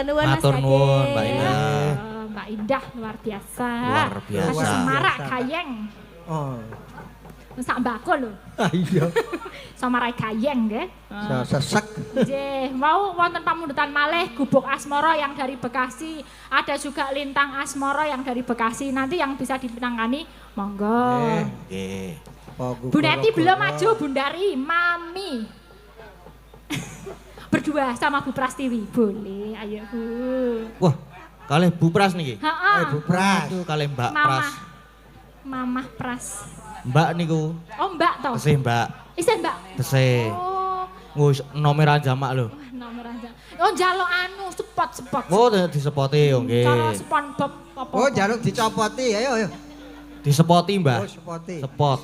nuwun Mas Matur nuwun Gading. Mbak Indah. Mbak Indah luar biasa. Luar biasa. Ada semarak gayeng. Oh. Sak mbako lho. Ah iya. Semarak gayeng nggih. Sesek. Nggih, mau wonten pamundutan malih Gubuk Asmara yang dari Bekasi, ada juga Lintang Asmara yang dari Bekasi. Nanti yang bisa ditangani monggo. Nggih. Bu Neti belum maju, Bundari, Mami. Berdua sama Bu Prastiwi. Boleh, ayo Bu. Wah, kalih Bu Pras niki. Heeh. Bu Pras. Aduh, kalih Mbak Mamah. Pras. Mamah Pras. Mbak niku. Oh, Mbak toh. Tesih Mbak. Isen Mbak. Tesih. Oh, Wis nomeran jamak lho. wah nomor aja. Oh, njaluk anu spot. Oh, disepoti yo nggih. Cara SpongeBob apa? Oh, jaluk dicopoti ayo. Disepoti, Mbak. Oh, sepoti. Sepot.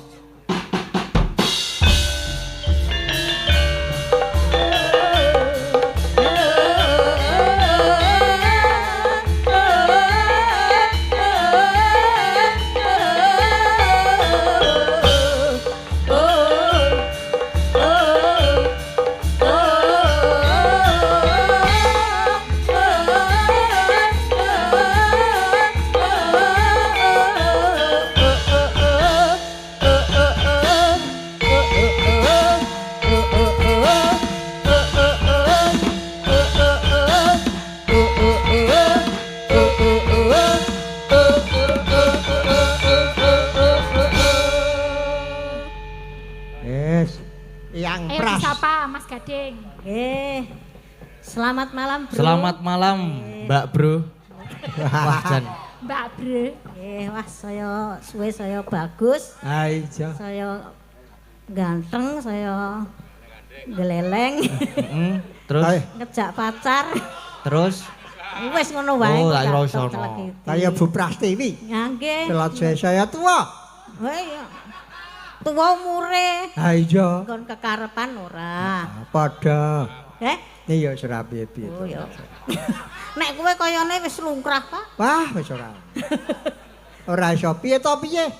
Yes. Yang Ayo Pras. disapa Mas Gading. Selamat malam, Bro. Selamat malam, Mbak Bro. Wah, Jan. Mbak Bre. Wah saya suwe saya bagus, Ah iya. saya ganteng, saya geleleng, Terus ngejak pacar. terus Wes ngono wae. Oh, kok tak gak iso tok ono. celek iki. Kayak Bu Prastiwi. Ya nggih. Selajah saya tua. Wah iya. Tuwa umure. Ah iya. Kon kekarepan ora. Pada. Iya ora piye-piye. Oh ya. Nek kowe kayane wis lungkrah, Pak. Wah, wis ora. Ora iso piye to piye?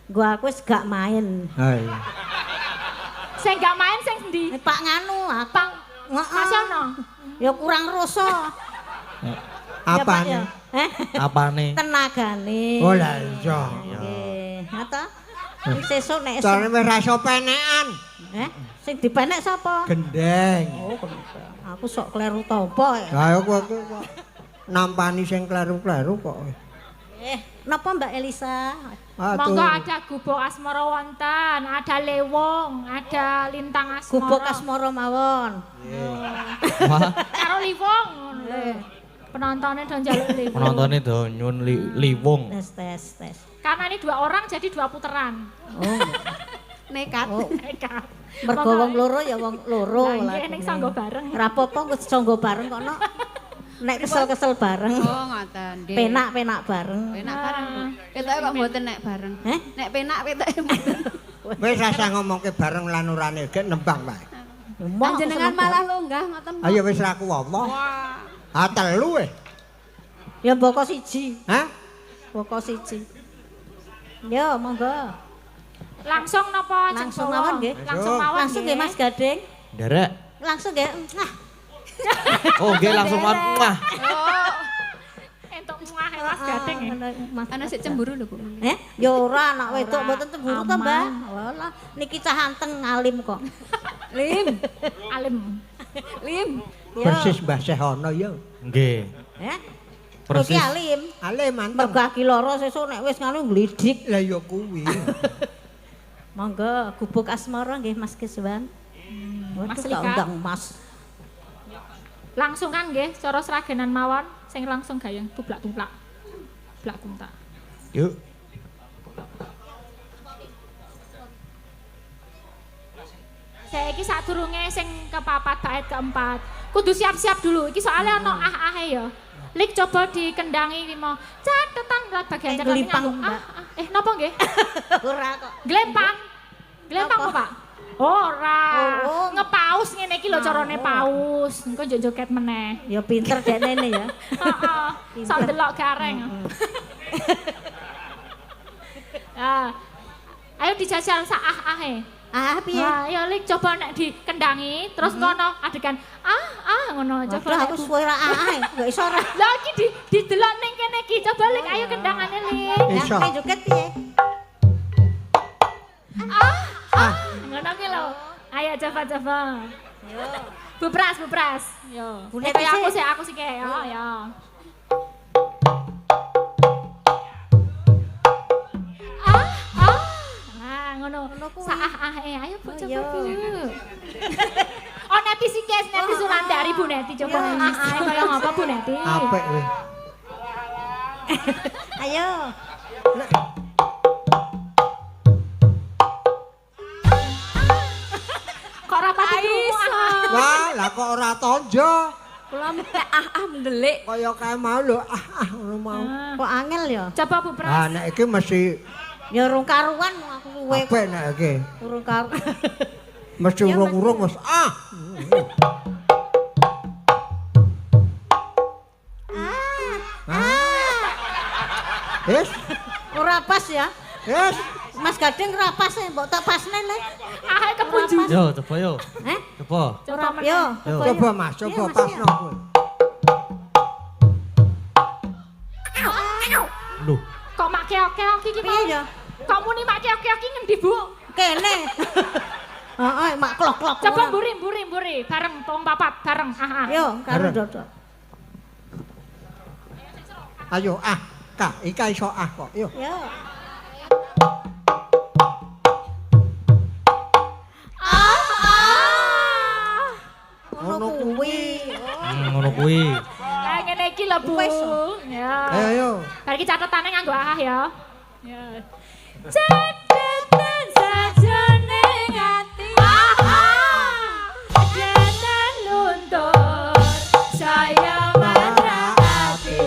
Gua aku wis gak main. Ha iya. Sing gak main sing ndi? Pak nganu, Pang Mas ono. Ya kurang rasa. Apa ya? nih? apane? Tenagane. Oh lah iya. Nggih. Ha ta? Sesuk nek Soale wis ra iso penekan. sing dipenek sapa? Gendeng. Oh, aku sok kleru tompo ya. Ha aku kok nampani sing kleru-kleru kok. Napa Mbak Elisa? Monggo ada Gubuk Asmara wonten, ada Lewong, ada Lintang Asmara. Gubuk Asmara mawon. Wah, Karo Liwong. Penontonnya do njaluk Liwong. penontonnya do nyun liwung. Tes. Karena ini 2 orang jadi 2 puteran. Oh. Nekat. Nekat. Mergo wong loro ya wong loro Lah lah. nggih ning sanggo bareng. Ora apa-apa kok sanggo bareng kono. Nek kesel-kesel bareng. Oh, ngoten. Nggih. Penak-penak bareng. Penak bareng. Ketoke kok mboten nek bareng. Nek penak ketoke mboten. Wis rasa ngomongke bareng lan urane gek nembang wae. Panjenengan malah longgah ngoten. Ayo wis ra aku ngomong. Wah. Ha telu Ya mboko siji. Hah? Mboko siji. Ya monggo. Langsung napa Langsung mawon nggih. Langsung mawon. Langsung nggih Mas Gading. Derek. Langsung nggih. Nah. Oh, nggih langsung wah. Entuk muah Mas Gading. Ana sik cemburu lho, Bu. Ya ora anak wedok mboten cemburu to, Mbak. Walah, niki cah anteng alim kok. Lim. Alim. Lim. Persis Mbah Sehono ya. Nggih. Persis. Persis. Alim. Ale mantep. Mergo aki lara sesuk nek wis nganu nglidik. Lah ya kuwi. Monggo Gubuk Asmara nggih Mas Keswan. Mas Waduh, Lika. tak undang Mas. Langsung kan nggih cara seragenan mawon sing langsung gayeng tublak-tublak. Blak-buntak. Yuk. Saiki sadurunge sing kepapat bait keempat, kudu siap-siap dulu. Iki soalnya ono ah-ahe ya. Lik coba dikendangi iki mau. Catetan lah bagian catetan. Glipang, Mbak. Napa nggih? Ora kok. Glempang. Glempang apa, Pak? Ora. Oh. Ngepaus ngene iki lho carane paus. Engko njok joget meneh. Ya pinter dekne ini ya. Heeh. Sok delok gareng. Ayo dijajal sak ah-ahe. Ah, piye? Wah, ya Lik coba nek dikendangi terus kono adegan ngono coba. Coba aku suwe ra enggak iso ra. Lah iki didelok ning kene iki. Coba Lik ayo kendangane Lik. Iso. Ya joget piye? Ngono ki lho. Ayo coba. Yo. Bupras. Yo. Bunet Kayak sih. aku sih kayak ya. Ngono. Ayo Bu coba Bu. Oh Neti sih guys, Neti Sulandari Bu Neti coba. Kayak ngapa Bu Neti? Apik weh. Ayo. Kok rapati iso? Wah, lah kok ora tonjo. Kula mek mendelik. Kaya kae mau lho, ngono mau. Kok angel ya? Coba Bu Pras. Ah, nek iki mesti Ya urung karuan aku suwe. apik nek iki. Urung karuan. Mesti urung-urung wis Wis, Ora pas ya. wis. Mas Gading ora pas mbok tak pasne le. Kepunju. Yo, coba yo. Heh? Coba. Coba Yo. Coba Mas, coba pasno kowe. Loh, Kok mak keok-keok iki Piye ya? Kok muni mak keok-keok iki ngendi Bu? Kene. Heeh, mak klok-klok. Coba mburi bareng tong papat bareng. Yo, karo Bareng. Dodo. Ayo Kak, iki iso kok. Yo. Yo. Ngono kuwi. ngono kuwi. Kayak ngene iki lho Bu. Wis. Ya. Ayo. Bar iki catetane nganggo ya. Ya. Catatan sajane ati. Jangan luntur saya marah hati.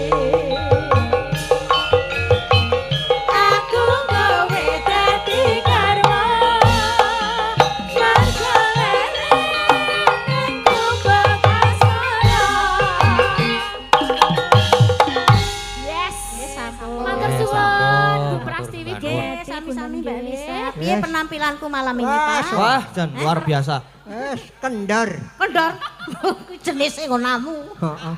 Aku gawe dadi karma. Margolene ku bekas Yes. Sampun. Matur Eh, suwun sampun. Bu Matur Prastiwi. suwun. Sami-sami Mbak Lisa. Yes. Piye penampilanku malam ini, Wah, Pak? Wah, Jan luar biasa. Wis kendor. Kendor. Jenise ngonamu. Heeh.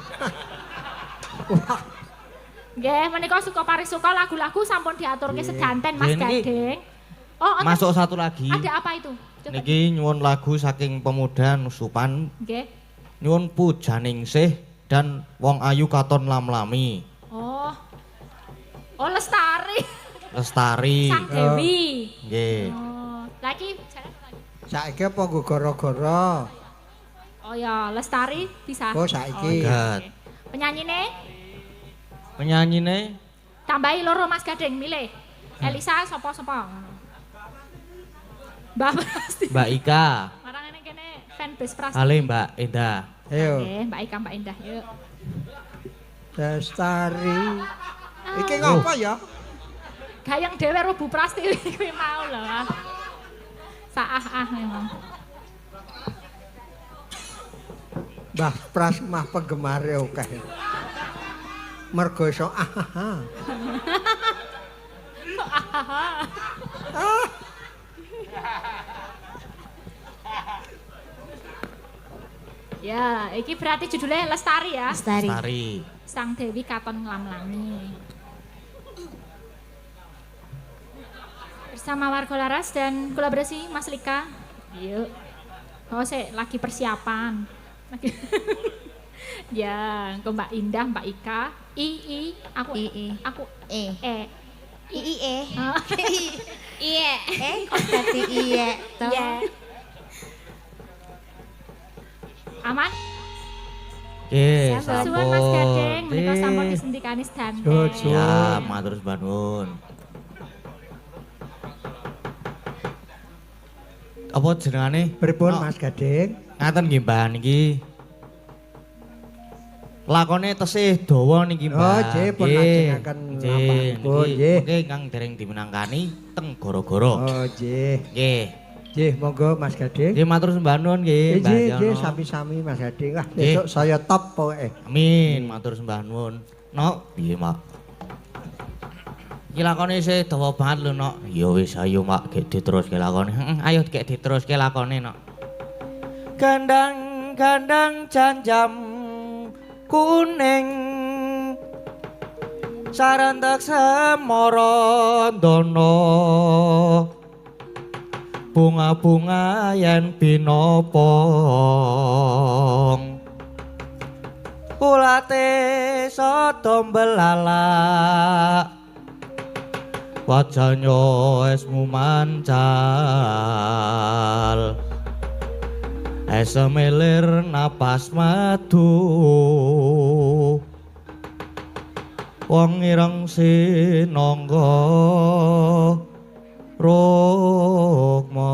Nggih, menika suka parisuka lagu-lagu sampun diaturke sedanten Mas Nggih, niki. Gading. Oh, enten- Masuk satu lagi. ada apa itu? Coba. Niki nyuwun lagu saking pemuda Nusupan. Nggih. Nyuwun Pujaningsih dan Wong Ayu Katon Lamlami. Oh. Oh, Lestari. Lestari. Sang Dewi. Nggih. Oh, lagi jalan lagi. Saiki apa nggo gara-gara? Oh ya, Lestari bisa. Oh, saiki. Gat. Penyanyine Penyanyine tambahi loro Mas Gading milih. Elisa sapa-sapa ngono. Mbak Prasti. Mbak Ika. Marang ngene kene fanbase Prasti. Ale Mbak Endah. Ayo. Nggih, Mbak Ika, Mbak Indah, yuk. Lestari. Iki ngapa ya? Gayang dhewe karo Bu Prasti kuwi mau lho. Saah memang. Mbah Pras mah penggemare akeh. Mergo iso Ya, iki berarti judulnya Lestari ya. Lestari. Lestari. Sang Dewi Katon Nglamlangi. Bersama Warga Laras dan kolaborasi Mas Lika. Yuk. Oh, saya lagi persiapan. Lagi. Ya, engko Mbak Indah, Mbak Ika, aku aku E. E. Oh. Iya. Kok dadi iye to? Iya. Aman? Nggih, Suwun Mas Gading, menika Nggih. sampun disendikani sedanten. Suwun. Ya, matur nuwun. Apa jenengane? Pripun No, Mas Gading? Ngaten nggih, Mbah niki. Lakone tesih dawa niki, Mbah. Oh, nggih, pun lajengaken lapanipun, nggih. Oke, ingkang dereng dimenangkani teng Goro-goro. Oh, nggih. Nggih. Nggih, monggo Mas Gading. Nggih, matur sembah nuwun nggih, Mbah Nggih, Yono. nggih, sami-sami Mas Gading. Ah, Nggih. besok saya top pokoke. Amin, matur sembah nuwun. No, piye, Mak? Iki lakone isih dawa banget lho, Nok. Ya wis ayo Mak, gek diteruske lakone. Ayo gek diteruske lakone, Nok. Gandang-gandang janjam kuning sarentek semorondana bunga-bunga yen binopong ulate sada mbelalak wajahnya esmu mancal esemelir napas madu wong ireng sinangga rukma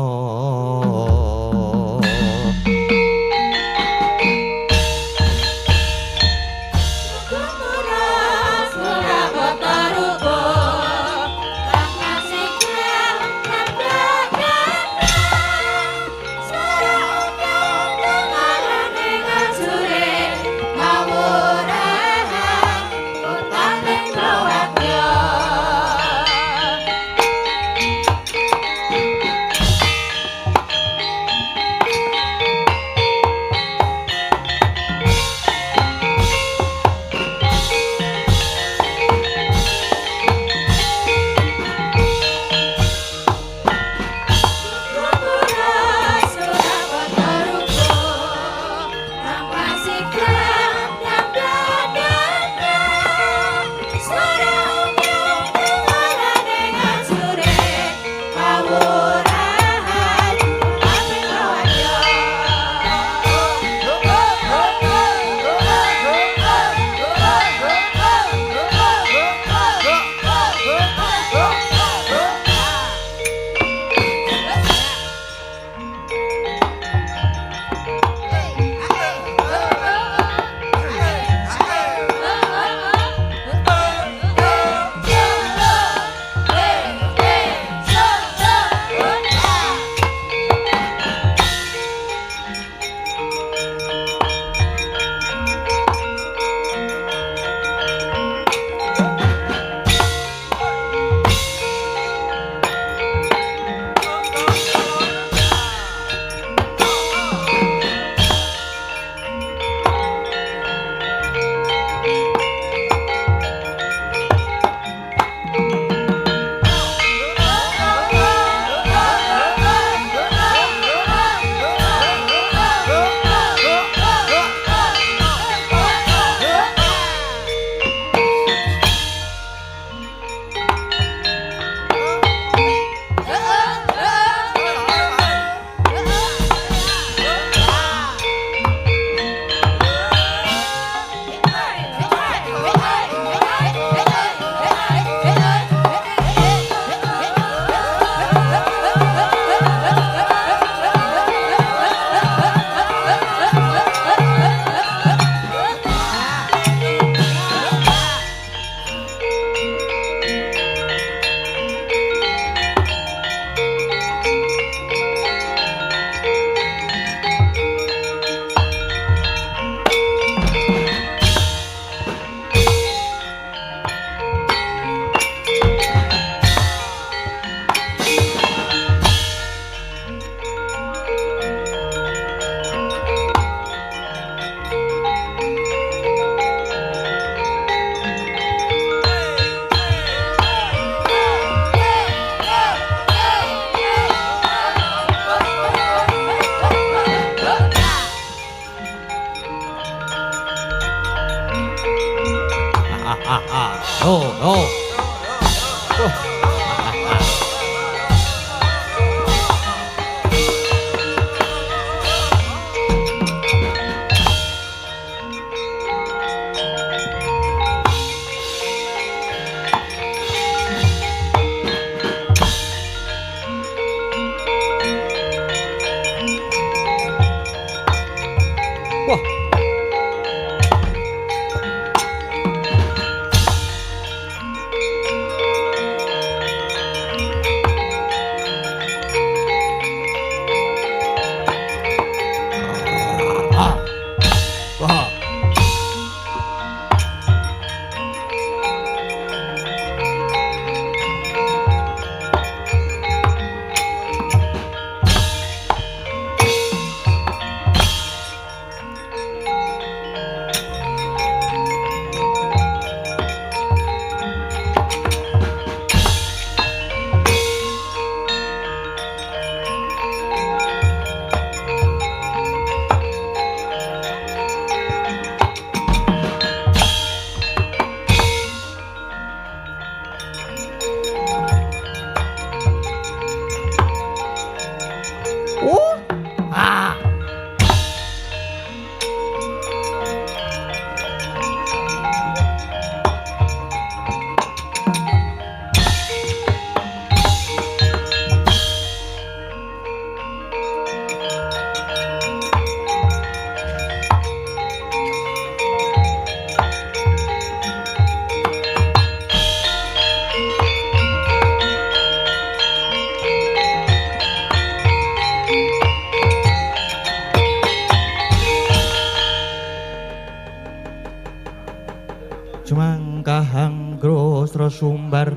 hanggro sumbar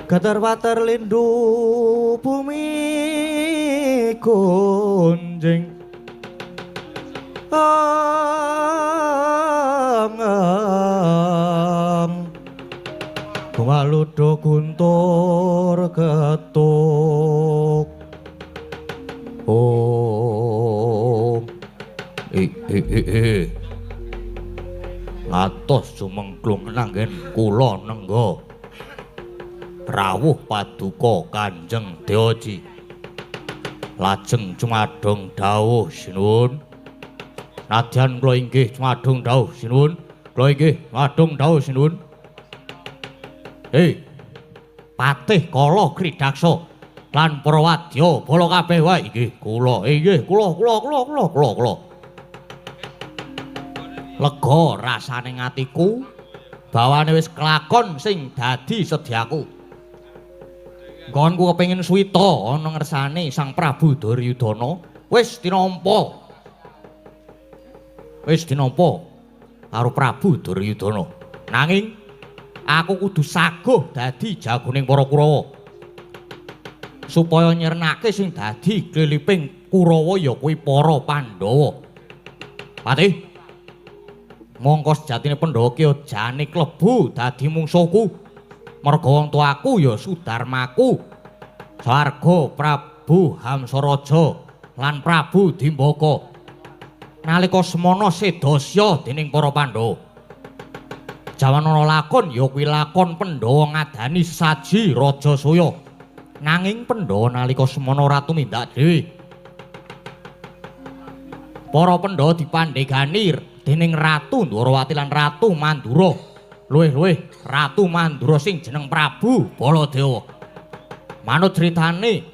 Gatar water lindu bumi kunjing bunga ludo guntur ketuk ngatos sumengklung nanggen kula nenggo rawuh paduka Kanjeng Deoji lajeng cumadung dawuh sinuwun nadyan kula inggih cumadung dawuh sinuwun kula inggih cumadung dawuh sinuwun Patih Kala Kridaksa lan para wadya bala kabeh wae inggih kula lega rasane atiku bawane wis kelakon sing dadi sedyaku nggonku kepengin suwita ana ngersane Sang Prabu Duryudana wis dinampa karo Prabu Duryudana nanging aku kudu saguh dadi jagoning para Kurawa supaya nyernake sing dadi kliliping Kurawa ya kuwi para Pandhawa Patih mongko sejatine Pandhawa ki jane klebu dadi mungsuhku merga wong tuaku ya Sudarmaku Sarga Prabu Hamsaraja lan Prabu Dimbaka nalika semana sedasya dening para Pandhawa jaman ana lakon ya kuwi lakon Pandhawa ngadani sesaji Raja Soya nanging Pandhawa nalika semana ora tumindak dhewe para Pandhawa dipandhegani dening Ratu Ndwarawati lan Ratu Mandura luwih-luwih Ratu Mandura sing jeneng Prabu Baladewa manut critane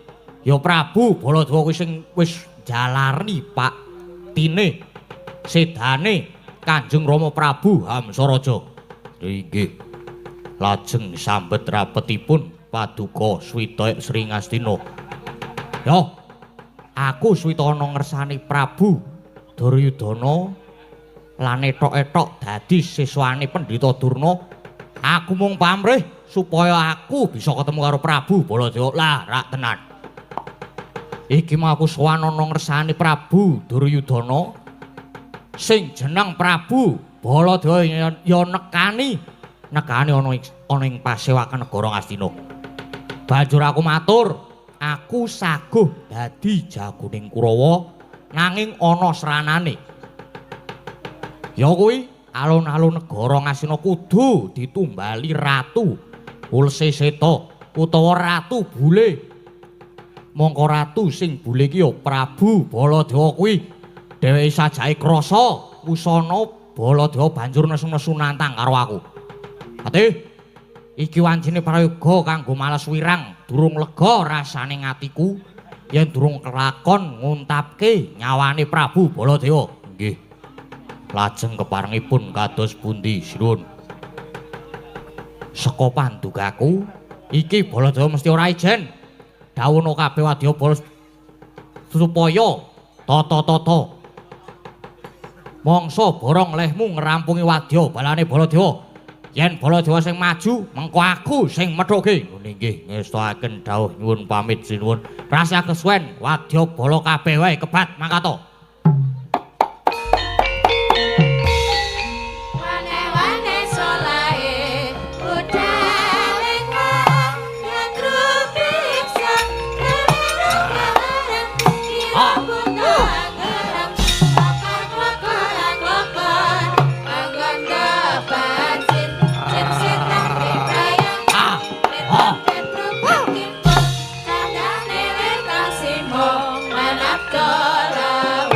ya Prabu Baladewa kuwi sing wis jalari paktine sedane Kanjeng Rama Prabu Hamsaraja inggih lajeng sambet rapetipun paduka Swita Sri Ngastina yo aku Swita ana ngersane Prabu Duryudana lan etok-etok dadi siswane Pendhita Durna aku mung pamrih supaya aku bisa ketemu karo Prabu Baladewa lah rak tenan iki mau aku sowan ana ngersane Prabu Duryudana sing jeneng Prabu Baladewa ya nekani ana ing pasewakan negara Ngastina banjur aku matur aku saguh dadi jagoning Kurawa nanging ana sranane ya kuwi alun-alun negara Ngastina kudu ditumbali Ratu Ulseseta utawa Ratu Bule mongko Ratu sing bule ki ya Prabu Baladewa kuwi dheweke sajake krasa wusana Baladewa banjur nesu-nesu nantang karo aku Patih iki wancine prayoga kanggo males wirang durung lega rasane atiku yen durung kelakon nguntapke nyawane Prabu Baladewa nggih lajeng keparengipun kados pundi sinuwun saka pandugaku iki Baladewa mesti ora ijen dawuhna kabeh wadya bala supaya tata-tata mangsa borong lehmu ngrampungi wadya balane Baladewa yen Baladewa sing maju mengko aku sing methuke ngene nggih ngestakaken dawuh nyuwun pamit sinuwun rasa kesuwen wadya bala kabeh wae kebat mangkata Manap kala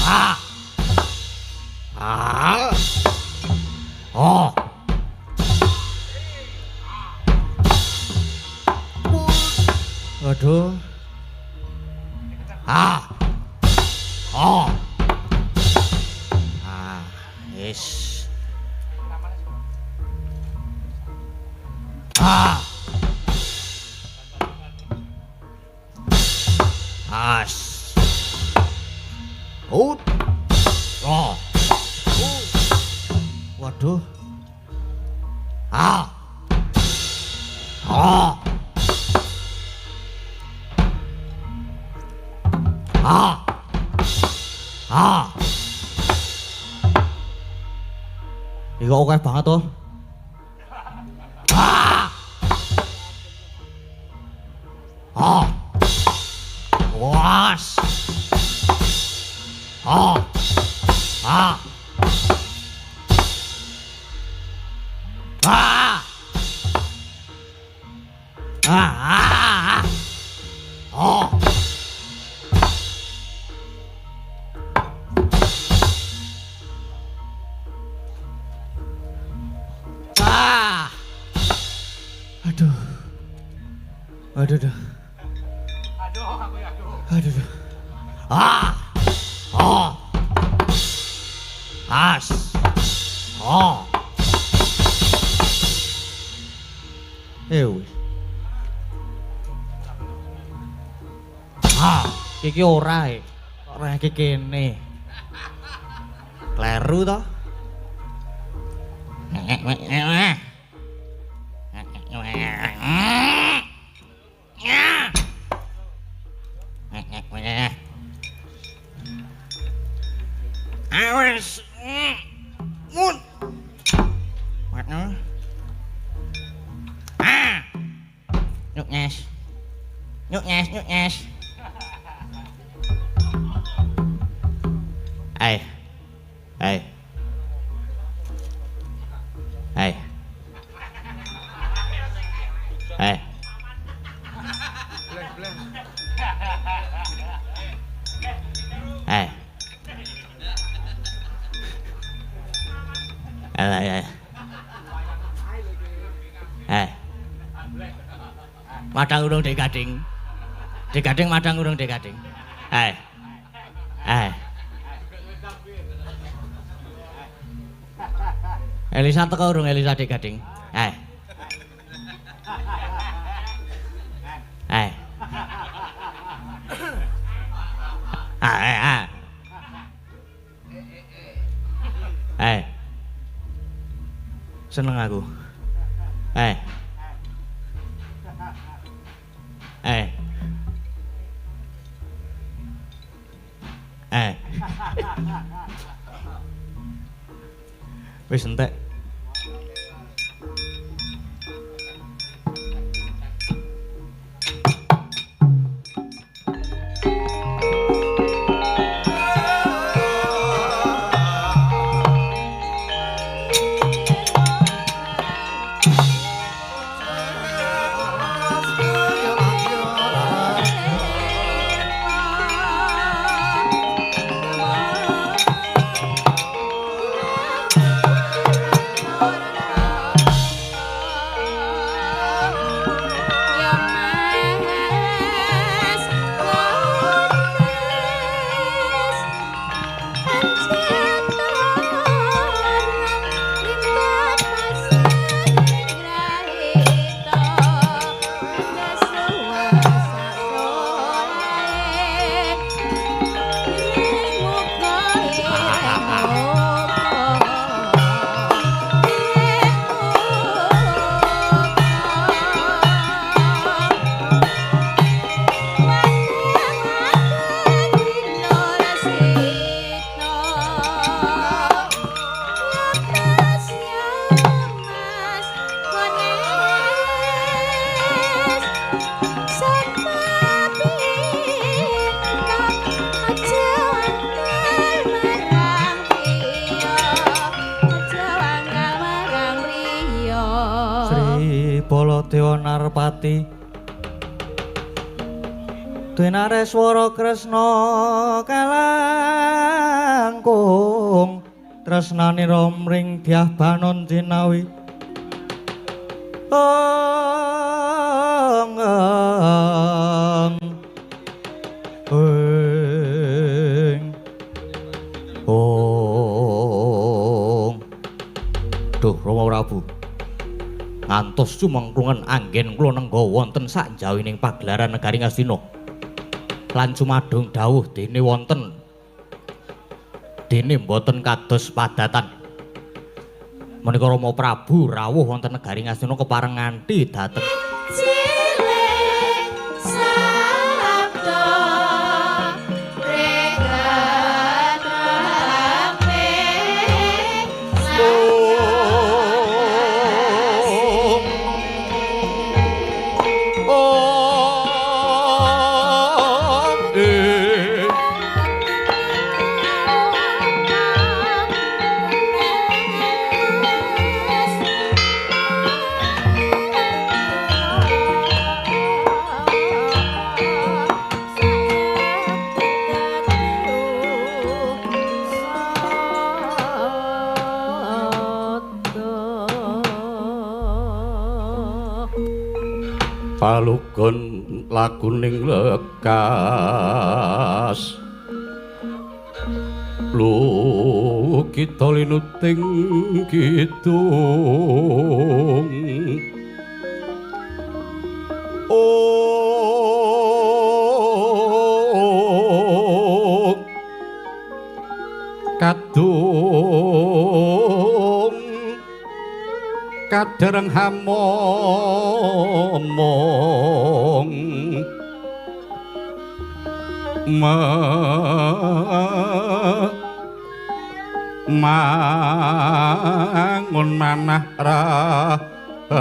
Ah. Ah. Oh. Waduh. Ah. Oh. Ah, yes. Ah. As. Oh. Oh. Waduh. Ah. Oh. Ah. Ah. Iki kok akeh banget to. Ah. Ah. Was. Ah. Ah. Ah. Ah. Ah. Oh. Ah. Aduh. Aduh. Aduh. Aduh. Ah. Oh. As. Oh. Wis. Ah, iki ora e. Ora iki kene. Kleru to? Awas. Mun. Ah. Nhúc nhas. Nhúc nhas, nhúc nhas. Ê. Ê. Ê. Ê. Ê. Madang urung Dek Gading. Dek Gading madang urung Dek Gading. Elisa teko urung Elisa Dek Gading. Seneng aku. Wis entek. Baladewa Narpati Denareswara Kresna kalah langkung tresnane romring diah banon cinawi Duh Rama Prabu ngantos cumengklungen anggen kula nengga wonten sakjawining pagelaran negari Ngastina lan cumadung dawuh dene wonten dene mboten kados padatan menika Rama Prabu rawuh wonten negari Ngastina kepareng nganti dhateng palugon lakuning lekas lu kita linuting kidung kadung kadereng hamomong mangun manah rahayu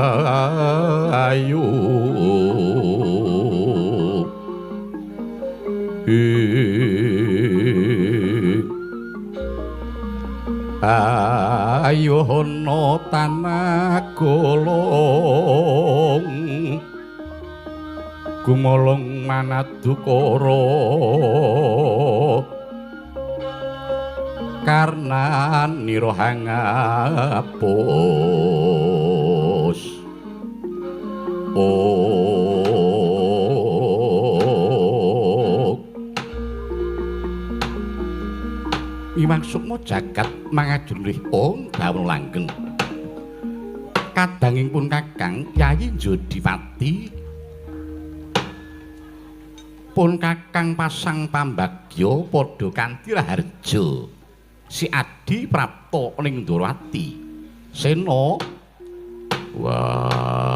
ayono tanah golong gumolong manadukara karna nira hangapus Imang sukma jagat mangajulih ong dawuh langgeng kadangipun Kakang Yayi Jodipati pun Kakang pasang pambagya padha kanthi raharja si Adi prapta ning Ndrawati Sena wah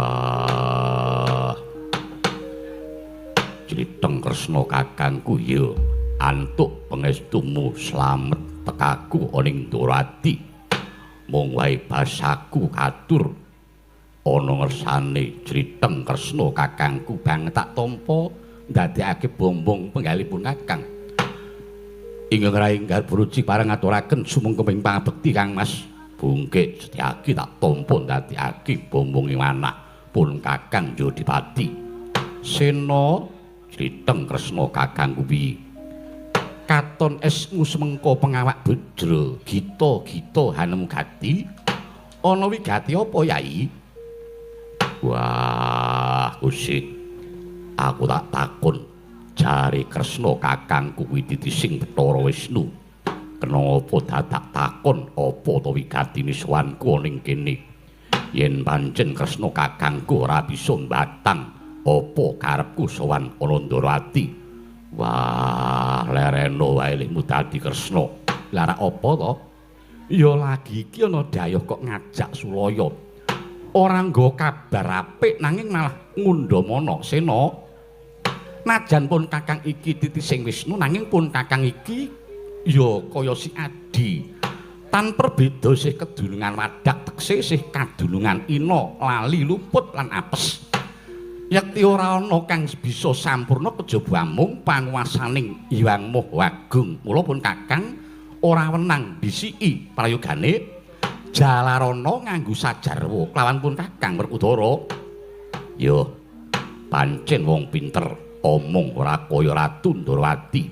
Criteng Kresna kakangku ya antuk pangestumu slamet tekaku ning Ndrawati mung wae basaku katur ana ngersane Criteng Kresna kakangku banget tak tampa ndadekake bombong penggalipun Kakang. Inggih rainggal Bruci pareng ngaturaken sumengkeming pangabekti Kang Mas. Bungkik Setyaki tak tampa ndadekake bombonge manah pun Kakang Jodipati. Sena Criteng Kresna Kakang kuwi. Katon esmu semengko pengawak Bajra, Gita Hanem Gati. Ana wigati apa Yai? Wah, Gusti. Aku tak takon jare Kresna kakangku kuwi titising Bathara Wisnu kena apa dadak takon apa to wigatine sowanku ning kene yen pancen Kresna kakangku ora bisa mbatang apa karepku sowan ana Ndrawati wah lereno wae lemu dadi Kresna lara apa to ya lagi iki ana dayuh kok ngajak Sulaya ora nggo kabar apik nanging malah ngundhamana Sena najan pun Kakang iki titising Wisnu nanging pun Kakang iki ya kaya si Adi tan perbeda sih kedulungan wadak tekse sih kadulungan ina lali luput lan apes yakti ora ana kang bisa sampurna kejaba mung panguwasaning Hyang Maha Agung mula pun Kakang ora wenang bisiki prayogane Jalarana nganggo sajarwa kelawan pun Kakang Werkudara ya pancen wong pinter omong ora kaya Ratu Ndrawati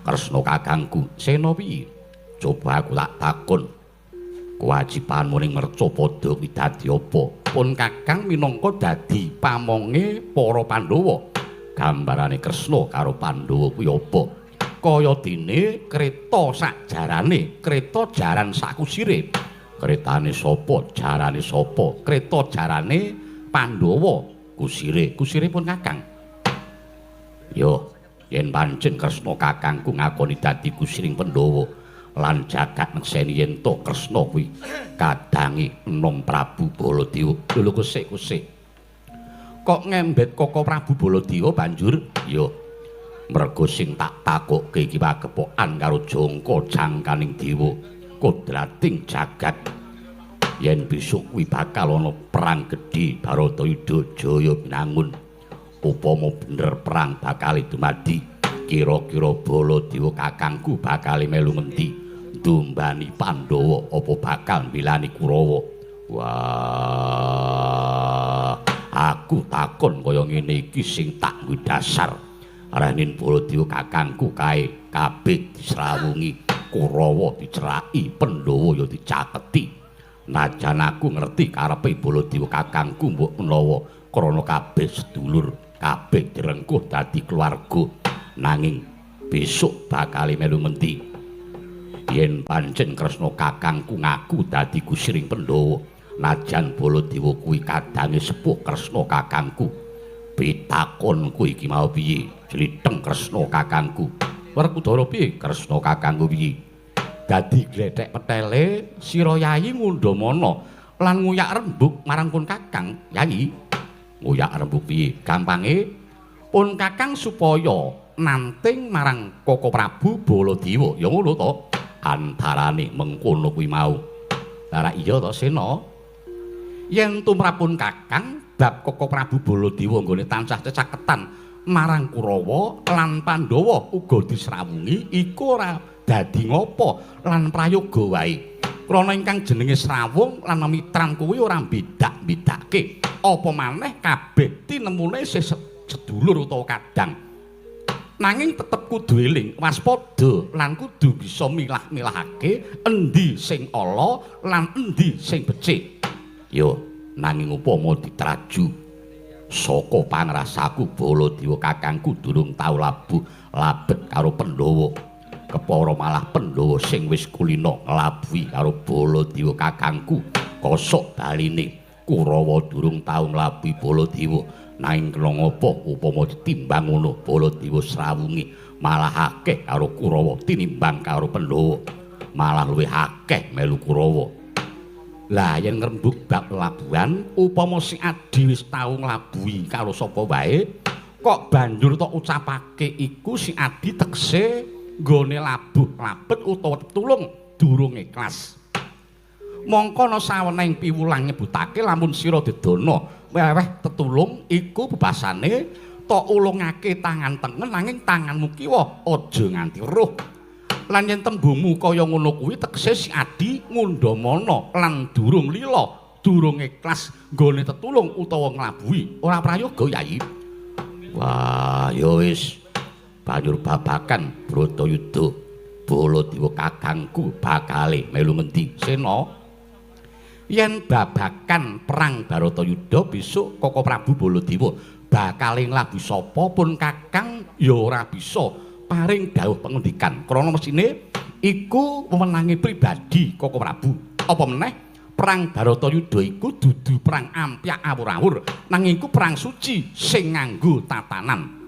Kresna kakangku Sena piye Coba aku tak takon. Kewajibanmu ning Mercapada kuwi dadi apa? Pun Kakang minangka dadi pamonge para Pandhawa. Gambarane Kresna karo Pandhawa kuwi apa? Kaya dene kreta sakjarane, kreta jaran sakusire. Kretane sapa? Jarane sapa? Kreta jarane Pandhawa, kusire. Kusire pun Kakang. Yo, yen pancen Kresna kakangku ngakoni dadi kusiring Pandhawa lan jagat nekseni yen to Kresna kuwi kadangi enom Prabu Baladewa. Lho kusik. Kok ngembet Koko Prabu Baladewa banjur? Yo, merga sing tak takokke iki pagepokan karo jangka jangkaning dewa kodrating jagat. Yen besok kuwi bakal ana perang gedhe Baratayuda Jaya Binangun. Upama bener perang bakal dumadi, kira-kira Baladewa kakangku bakal melu ngendi? Ndumbani Pandhawa apa bakal mbelani Kurawa? Wah, aku takon kaya ngene iki sing tak nggo dasar. Ranin Baladewa kakangku kae kabeh disrawungi, Kurawa diceraki, Pandhawa ya dicaketi. Najan aku ngerti karepe Baladewa kakangku mbok menawa krana kabeh sedulur, kabeh direngkuh dadi keluarga, nanging besok bakal melu ngendi? Yen pancen Kresna kakangku ngaku dadi kusiring Pandhawa, najan Baladewa kuwi kadange sepuh Kresna kakangku. Pitakonku iki mau piye? Jlitheng Kresna kakangku. Werkudara piye Kresna kakangku piye? Dadi glethek petele sira Yayi ngundhamana lan nguyak rembug marang pun Kakang. Yayi, nguyak rembug piye? Gampange pun Kakang supaya nanting marang Koko Prabu Baladewa. Ya ngono to. Antarane mengkono kuwi mau. Lah iya to Sena. Yen tumrapun Kakang bab Koko Prabu Baladewa nggone tansah cecaketan marang Kurawa lan Pandhawa uga disrawungi, iku ora dadi ngopo lan prayoga wae. Krana ingkang jenenge srawung lan mitran kuwi ora bedak-bedake. Apa maneh kabeh tinemune sedulur utawa kadang. Nanging tetep kudu eling, waspada lan kudu bisa milah-milahake endi sing ala lan endi sing becik. Yo, nanging upama ditraju saka pangrasaku Baladewa kakangku durung tau labet karo Pandhawa. Kepara malah Pandhawa sing wis kulina nglabuhi karo Baladewa kakangku. Kosok baline Kurawa durung tau nglabuhi Baladewa. Nanging kena ngapa upama ditimbang ngono Baladewa srawungi malah akeh karo Kurawa tinimbang karo Pandhawa. Malah luwih akeh melu Kurawa. Lah yen ngrembug bab labuhan upama si Adi wis tau nglabuhi karo sapa wae, kok banjur tok ucapake iku si Adi tekse nggone labuh labet utawa tulung durung ikhlas. Mongko ana saweneng piwulang nyebutake lamun sira dedana weweh tetulung iku bebasane tok ulungake tangan tengen nanging tanganmu kiwa aja nganti roh. Lan yen tembungmu kaya ngono kuwi tegese si Adi ngundhamana lan durung lila, durung ikhlas nggone tetulung utawa nglabuhi, ora prayoga Yayi. Wah, ya wis. Banjur babakan Bratayuda Baladewa kakangku bakale melu ngendi? Sena. Yen babakan perang Bratayuda besok Koko Prabu Baladewa bakale nglabuhi sapa pun Kakang ya ora bisa paring dawuh pengendikan krana mesine iku wewenange pribadi Koko Prabu. Apa meneh perang Bratayuda iku dudu perang ampyak awur-awur, nanging iku perang suci sing nganggo tatanan.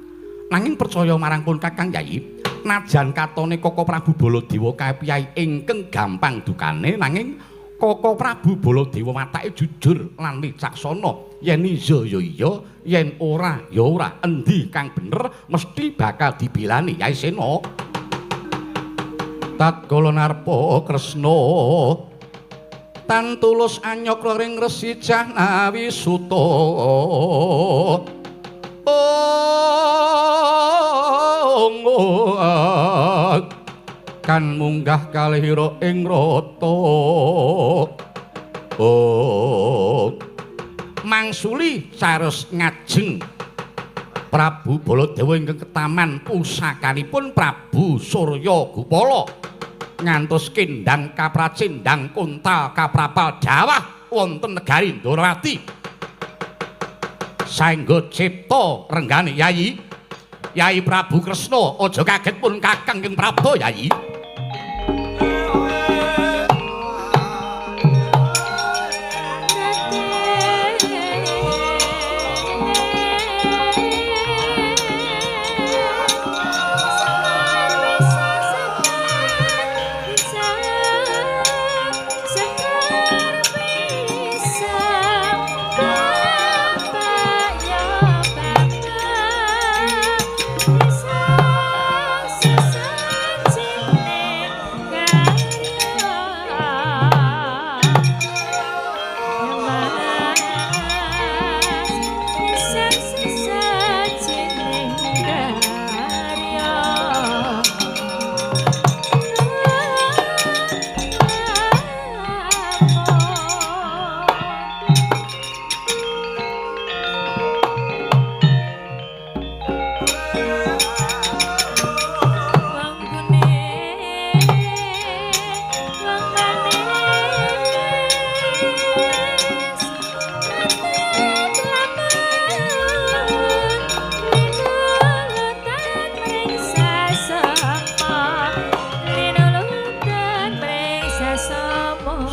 Nanging percaya marang pun Kakang Yayi, najan katone Koko Prabu Baladewa kae piyai ingkang gampang dukane, nanging Koko Prabu Baladewa watake jujur lan wicaksana. Yen iya ya iya, yen ora ya ora. Endi kang bener mesti bakal dibelani Yai Sena. Tatkala narpa Kresna tan tulus anyokra ring Resi Jahnawi Suta. Kan munggah kalihira ing rata. Mangsuli saros ngajeng Prabu Baladewa ingkang ketaman pusakanipun Prabu Surya Gupala. ngantos kendang kapracindang kuntal kaprapal dawah wonten negari Ndarawati saengga cipta renggane Yayi Prabu Kresna aja kaget pun Kakang Ing Prabda Yayi.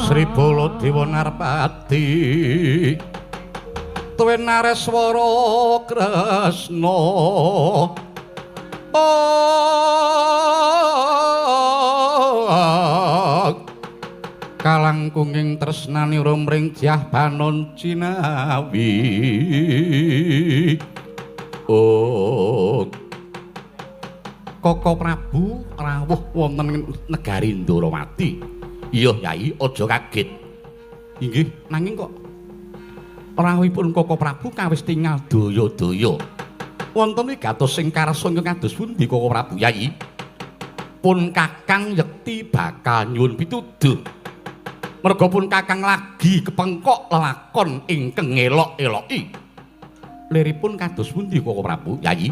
Sri Baladewa Narpati tuwin Nareswara Kresna kalangkunging tresnani rumring Dyah Banon Cinawi Koko Prabu rawuh wonten negari Ndarawati. Iya Yai, aja kaget. Inggih, nanging kok rawuhipun Koko Prabu kawis tingal daya-daya. Wonten wigatos sing karsa kados pundi Koko Prabu Yai? Pun Kakang yekti bakal nyuwun pituduh. Merga pun Kakang lagi kepengkok lelakon ingkang ngelok-eloki. Liripun kados pundi Koko Prabu Yai?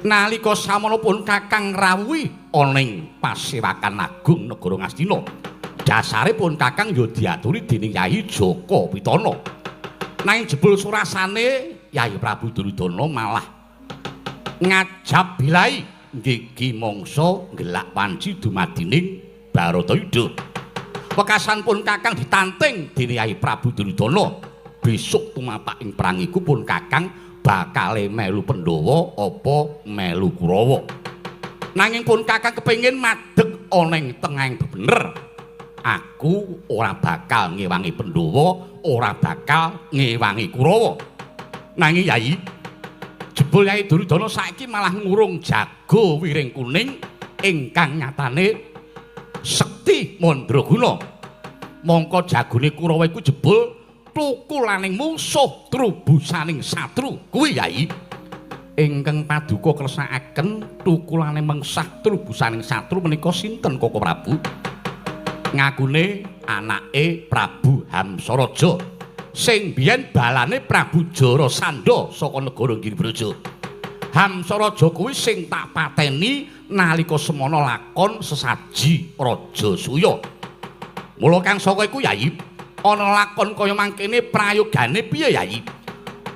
Nalika samono pun Kakang rawuhi ana ing Pasewakan Agung Negara Ngastina. Dasaripun Kakang ya diaturi dening Yayi Jaka Pitana. Nanging jebul surasane Yayi Prabu Duryudana malah ngajab bilai nggih mangsa ngelak wanci dumadining Baratayuda. Wekasan pun Kakang ditanting dening Yayi Prabu Duryudana. Besok tumapak ing perang iku pun Kakang bakale melu Pandhawa apa melu Kurawa. Nanging pun Kakang kepengin madeg ana ing tengahing bebener. Aku ora bakal ngewangi Pandhawa, ora bakal ngewangi Kurawa. Nanging Yayi, jebul Yayi Duryudana saiki malah ngurung jago wiring kuning ingkang nyatane sekti mandraguna. Mongko jagone Kurawa iku jebul tukulaning musuh trubusaning satru. Kuwi Yayi ingkang paduka kersakaken tukulane mengsah trubusaning satru menika sinten Koko Prabu? Ngakune anake Prabu Hamsaraja sing biyen balane Prabu Jarasandha saka negara Giribraja. Hamsaraja kuwi sing tak pateni nalika semana lakon sesaji Raja Suya. Mula kang saka iku Yayi, ana lakon kaya mangkene prayogane piye Yayi?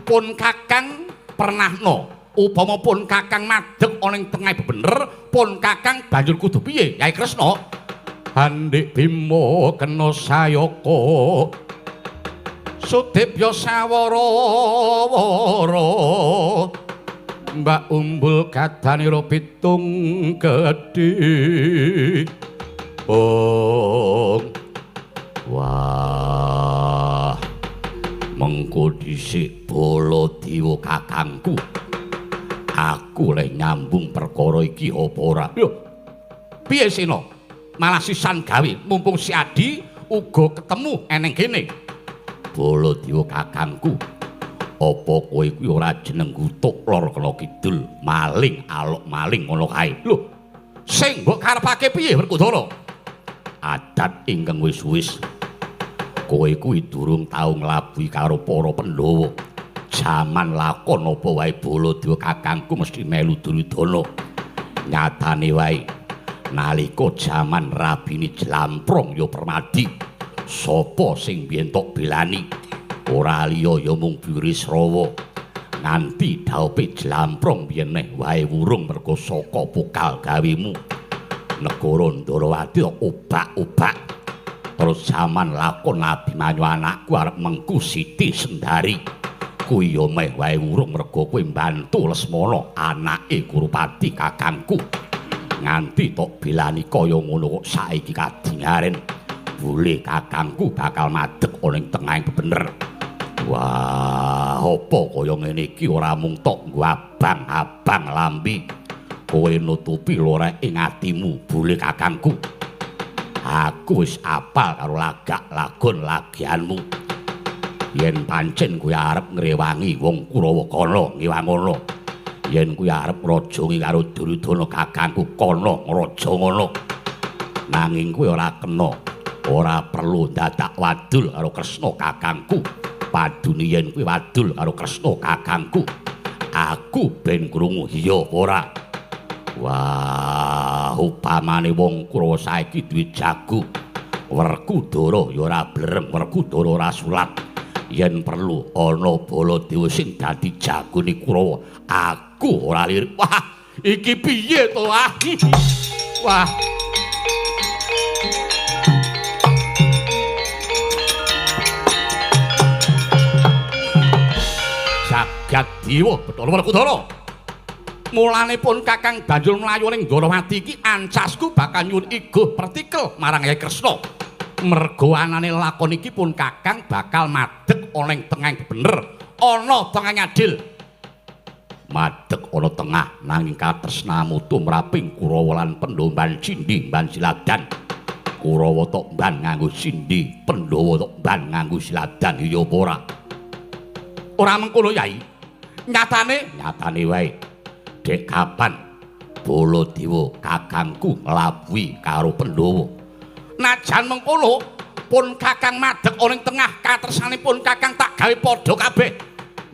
Pun Kakang pernahna upama pun Kakang madeg ana ing tengah bebener, pun Kakang banjur kudu piye Yayi Kresna? Handik Bima kena sayaka Sudibya sawara-wara Mbak Umbul kadanira pitung gedhe wah mengko dhisik Baladewa kakangku aku lek nyambung perkara iki apa ora lho piye Sena malah sisan gawe mumpung si Adi uga ketemu eneng kene. Baladewa kakangku, apa kowe kuwi ora jeneng Gutuk Lor Kala Kidul, maling alok maling ngono kae. Lho, sing mbok karepake piye Werkudara? Adat ingkang wis-wis. Kowe kuwi durung tau nglabuhi karo para Pandhawa. Jaman lakon apa wae Baladewa kakangku mesti melu Duryudana. Nyatane wae Nalika jaman rabine Jlamprong ya Permadi, sapa sing biyen tok belani? Ora liya ya mung Birisrawa. Nganti dhaupe Jlamprong biyen neh wae wurung merga saka pokal gawemu. Negara Ndarawati obak-obak. Terus jaman lakon Abimanyu anakku arep mengku Siti Sendari. Kuwi ya meh wae wurung merga kowe mbantu Lesmana anake Kurupati kakangku. Nganti tok belani kaya ngono kok saiki kadingaren bule kakangku bakal madeg ana ing tengahing bebener. Wah, apa kaya ngene iki ora mung tok nggo abang-abang lambi. Kowe nutupi lorek ing atimu bule kakangku. Aku wis apal karo lagak lagon lagianmu. Yen pancen kowe arep ngrewangi wong Kurawa kana ngewangono. Yen kuwi arep rajangi karo Duryudana kakangku kana raja ngono. Nanging kuwi ora kena. Ora perlu dadak wadul karo Kresna kakangku. Padune yen kuwi wadul karo Kresna kakangku, aku ben krungu iya ora. Wah, upamane wong Kurawa saiki duwe jago. Werkudara ya ora blereng, Werkudara ora sulat. Yen perlu ana Baladewa sing dadi jagone Kurawa, aku ora lirik. Wah, iki piye to? Wah. Jagat Dewa Bathara Werkudara. Mulane pun Kakang banjur mlayu ning Ndarawati iki ancasku bakal nyuwun iguh partikel marang Hyai Kresna. Merga anane lakon iki pun Kakang bakal madeg ana ing tengahing bener, ana tengahing adil. Madeg ana tengah nanging katresnamu tumraping Kurawa lan Pandhawa Cindhi mban siladan. Kurawa tok mban nganggo Cindhi, Pandhawa tok mban nganggo siladan ya apa ora? Ora mengkono Yai. Nyatane wae. Dek kapan Baladewa kakangku nglabuhi karo Pandhawa. Najan mengkono pun Kakang madeg ana ing tengah katresanipun Kakang tak gawe padha kabeh.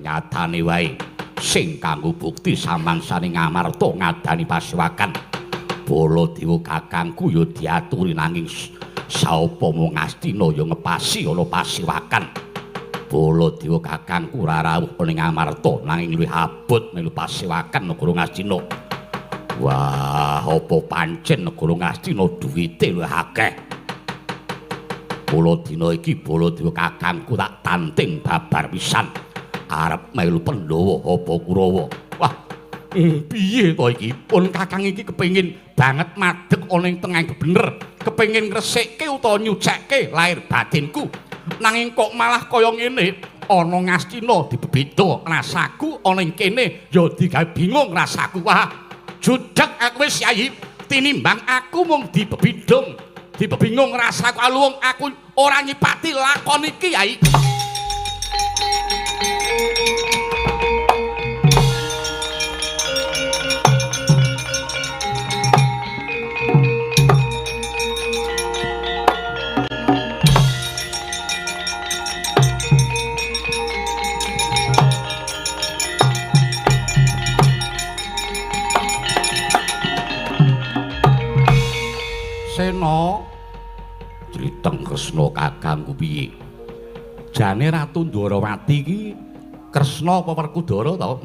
Nyatane wae sing kanggo bukti samangsane Ngamarta ngadani Pasiwakan. Baladewa kakangku ya diaturi nanging saupama Ngastina ya ngepasi ana Pasiwakan. Baladewa kakangku ora rawuh ning Ngamarta nanging luwih abot melu Pasiwakan negara Ngastina. Wah, apa pancen negara Ngastina duwite luwih akeh. Mula dina iki Baladewa kakangku tak tanting babar pisan arep melu Pandhawa apa Kurawa. Wah, piye to iki? Pun kakang iki kepengin banget madeg ana ing tengahing bener, kepengin ngresekke utawa nyucekke lahir batinku. Nanging kok malah kaya ngene, ana Ngastina dibeda rasaku, ana ing kene ya digawe bingung rasaku. Wah, judeg aku wis Yai, tinimbang aku mung dibebingung rasaku alung aku ora nyipati lakon iki Yai. Sena Triteng Kresna kakangku piye? Jane Ratu Ndarawati iki Kresna apa Werkudara to?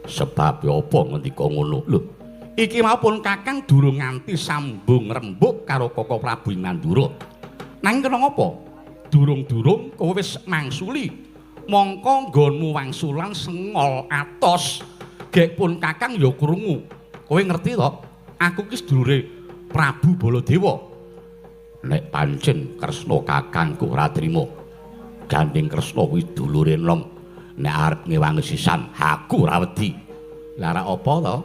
Sebab apa ngendika ngono? Lho, iki maupun kakang durung nganti sambung rembug karo Koko Prabu Mandura. Nanging kena ngapa? Durung-durung kowe wis mangsuli. Mongko nggonmu wangsulan sengol atos. Gek pun kakang ya krungu. Kowe ngerti to? Aku ki sedulure Prabu Baladewa. Nek pancen Kresna kakangku ora trima, gandeng Kresna kuwi dulure enom. Nek arep ngewangi sisan, aku ora wedi. Lah ra apa to?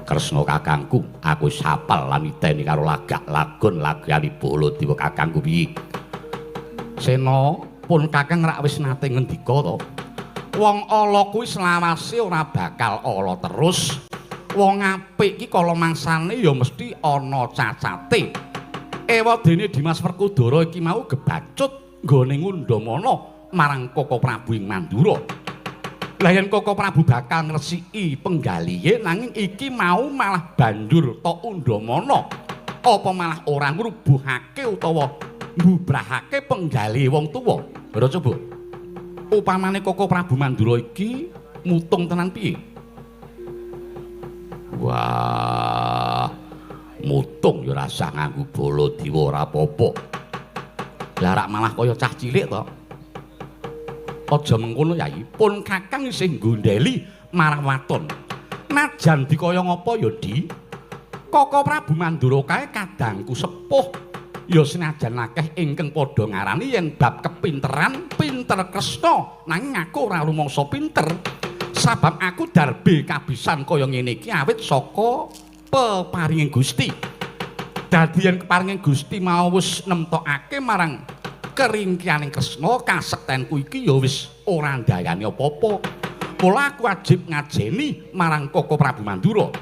Kresna kakangku, aku wis hafal lan niteni karo lagak lagon lagyane Baladewa kakangku piye. Sena, pun kakang rak wis nate ngendika to. Wong ala kuwi selawase ora bakal ala terus. Wong apik iki kala mangsane ya mesti ana cacate. Ewadene Dimas Werkudara iki mau gebacut nggone ngundhamana marang Koko Prabu ing Mandura. Lah yen Koko Prabu bakal ngresiki penggalihe nanging iki mau malah bandur tok undamana. Apa malah ora ngrubuhake utawa mbubrahake penggali wong tuwa. Ora coba. Upamane Koko Prabu Mandura iki mutung tenan piye? Wah. Mutung ya rasa nganggo Baladewa ora apa-apa. Lah rak malah kaya cah cilik to. Aja mengkono Yai, pun Kakang isih nggondheli marang waton. Najan dikaya ngapa ya, Di? Koko Prabu Mandura kae kadangku sepuh. Ya senajan akeh ingkang padha ngarani yen bab kepinteran pinter Kresna, nanging aku ora rumangsa pinter. Sabab aku darbe kabisan kaya ngene iki awit saka peparinging Gusti. Dadi yen keparinging Gusti mau wis nemtokake marang keringkianing Kresna, kasektenku iki ya wis ora ndayani apa-apa. Mula aku wajib ngajeni marang Koko Prabu Mandura.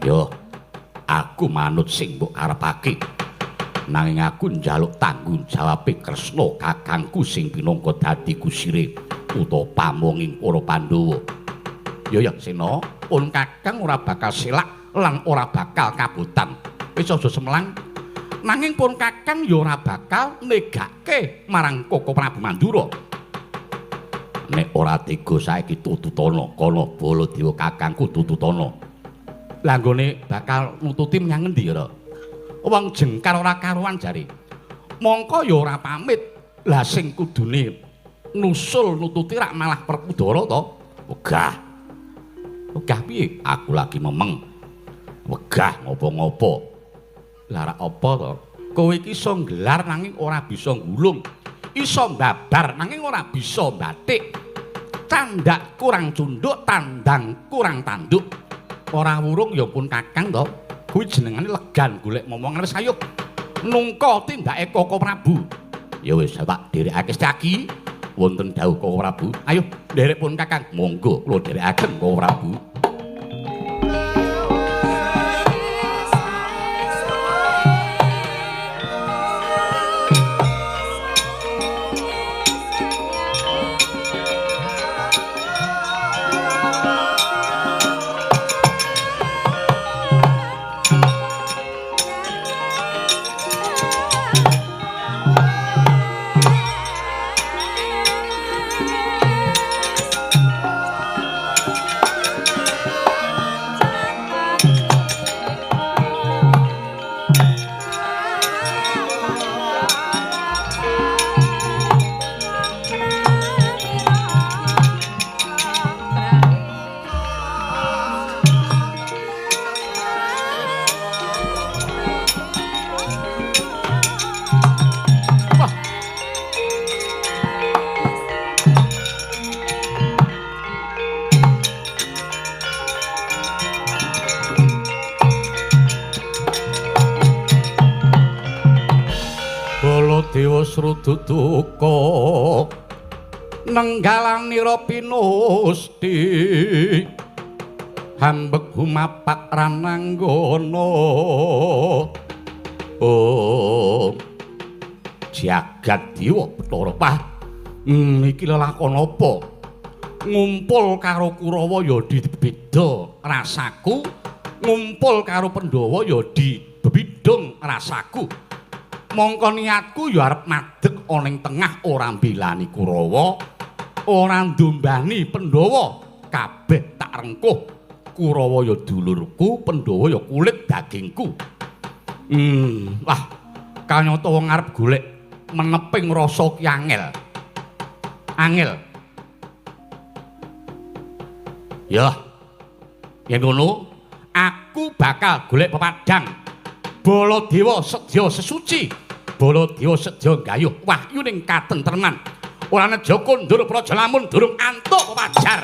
Yo, aku manut sing mbok karepake. Nanging aku njaluk tanggung jawabe Kresna kakangku sing pinangka dadi kusire utawa pamonging para Pandhawa. Yo ya Sena, pun Kakang ora bakal selak lan ora bakal kabutan. Wis aja semelang. Nanging pun Kakang ya ora bakal negake marang Koko Prabu Mandura. Nek ora tega saiki tututana kana Baladewa kakangku tututana. Lah nggone bakal nututi menyang endi ora? Wong jengkar ora karuan jare. Mongko ya ora pamit. Lah sing kudune nusul nututi rak malah Perkudara to. Wegah. Wegah piye? Aku lagi memeng. Wegah ngopo-ngopo. Lah rak apa to? Kowe iki iso nggelar nanging ora bisa ngulung. Iso mbabar nanging ora bisa batik. Candak kurang cunduk, tandang kurang tanduk. Ora wurung ya pun Kakang to. Kuwi jenengane legan golek momongan wis ayo. Nungka tindake Koko Prabu. Ya wis tak dherekake saki. Wonten dawuh Koko Prabu. Ayo nderek pun Kakang. Monggo kula dherekaken Koko Prabu. Baladewa srududuka nenggalanira pinusti hambek humapak rananggana. Oh jagat dewa Bathara Pah, iki lelakon apa? Ngumpul karo Kurawa ya dibeda rasaku, ngumpul karo Pandhawa ya dibedhong rasaku. Mongko niatku ya arep madeg ana ing tengah ora mbelani Kurawa, ora ndombani Pandhawa, kabeh tak rengkuh. Kurawa ya dulurku, Pandhawa ya kulit dagingku. Wah, kanyata wong arep golek meneping rasa ki angel. Angel. Ya. Yen ngono, aku bakal golek pepadang. Baladewa sedya sesuci. Baladewa sedya gayuh wahyuning katentreman. Ora neja kondur praja lamun durung antuk pepajar.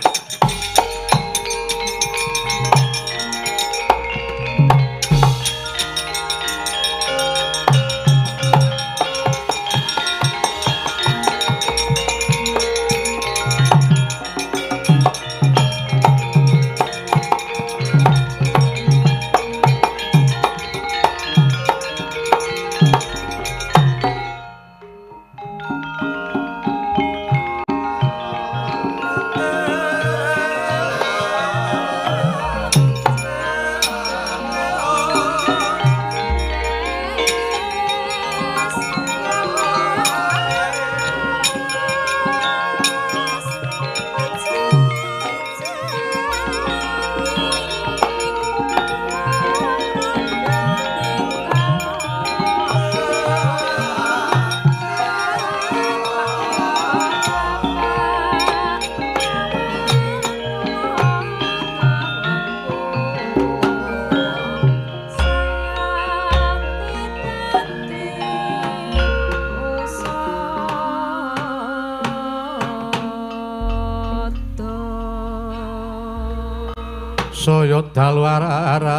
kaya dalu aras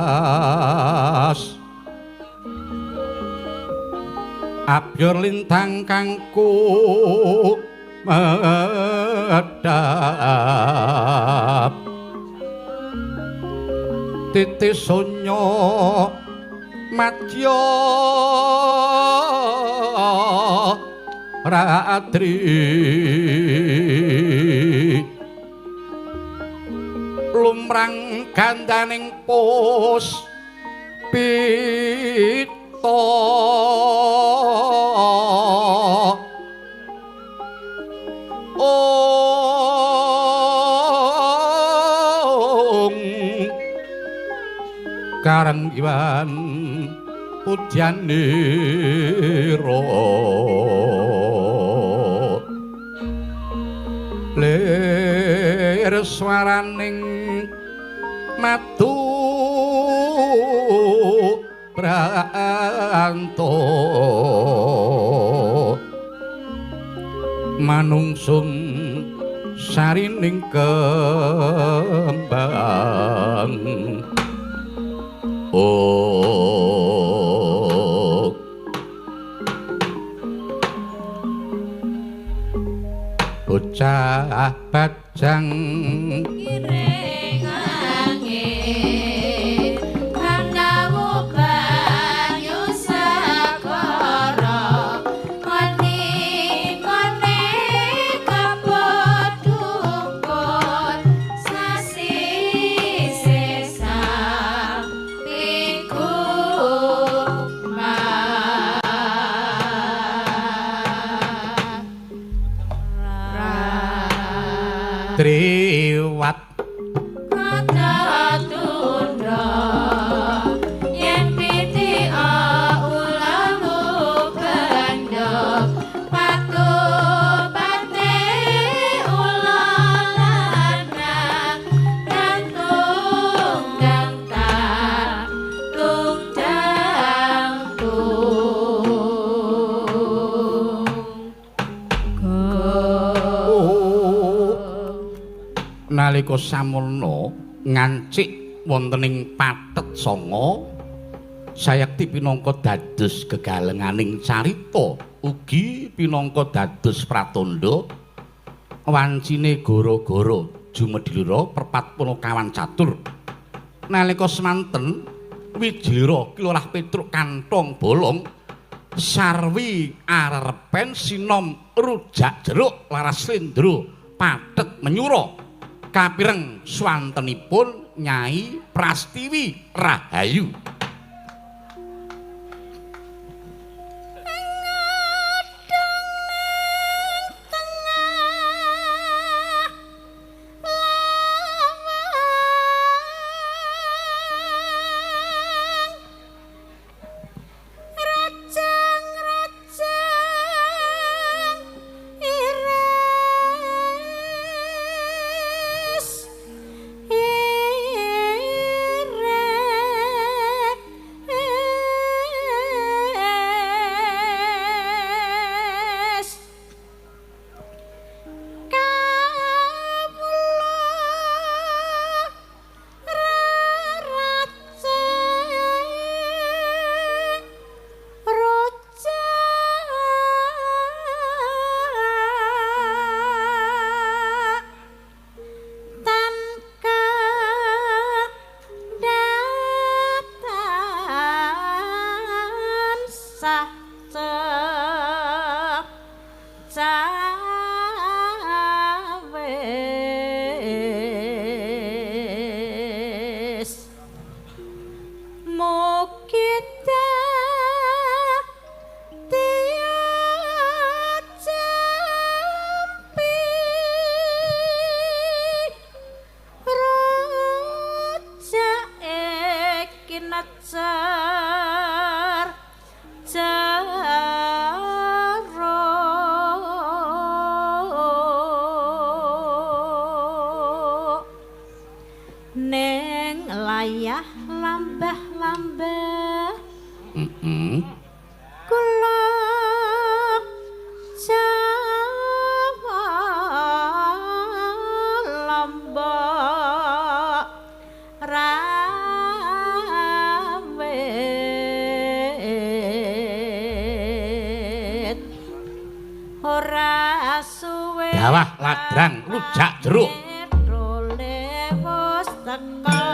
abyor lintang kangku medhap titis sonya madya ratri lumrang gandaning pus pita karanggiwan pudyanira lir swaraning matu pranto manungsung sarining kembang bocah bajang Kiring angin kandawu banyu sakara ngoni-ngoni kapodhukun sasi sesang iku triwat kata tundra yen piti ulamu bandha patu pate ulalana dan tunggang tak tunggang nalika samono ngancik wontening pathet sanga sayekti pinangka dados gegalenganing carita ugi pinangka dados pratandha wancine gara-gara jumedhira perpat punakawan catur nalika semanten Wijira Kilurah Petruk kantong bolong sarwi arepen sinom rujak jeruk laras slendra pathet menyura kapireng swantenipun Nyai Prastiwi Rahayu. Ra Dawah ladrang rujak jeruk. Role wis teka.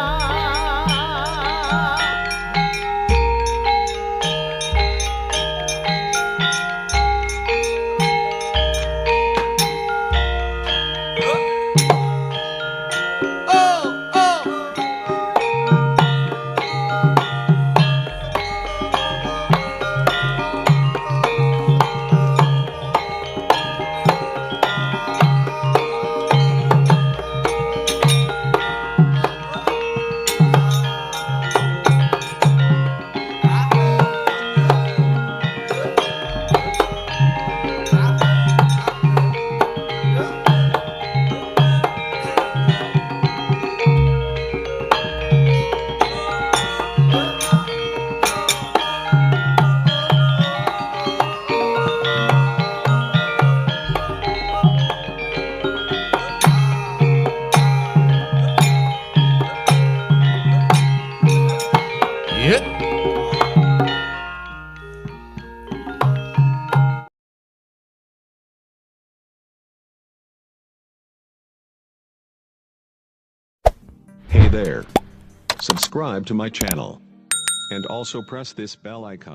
Hey there. Subscribe to my channel. And also press this bell icon.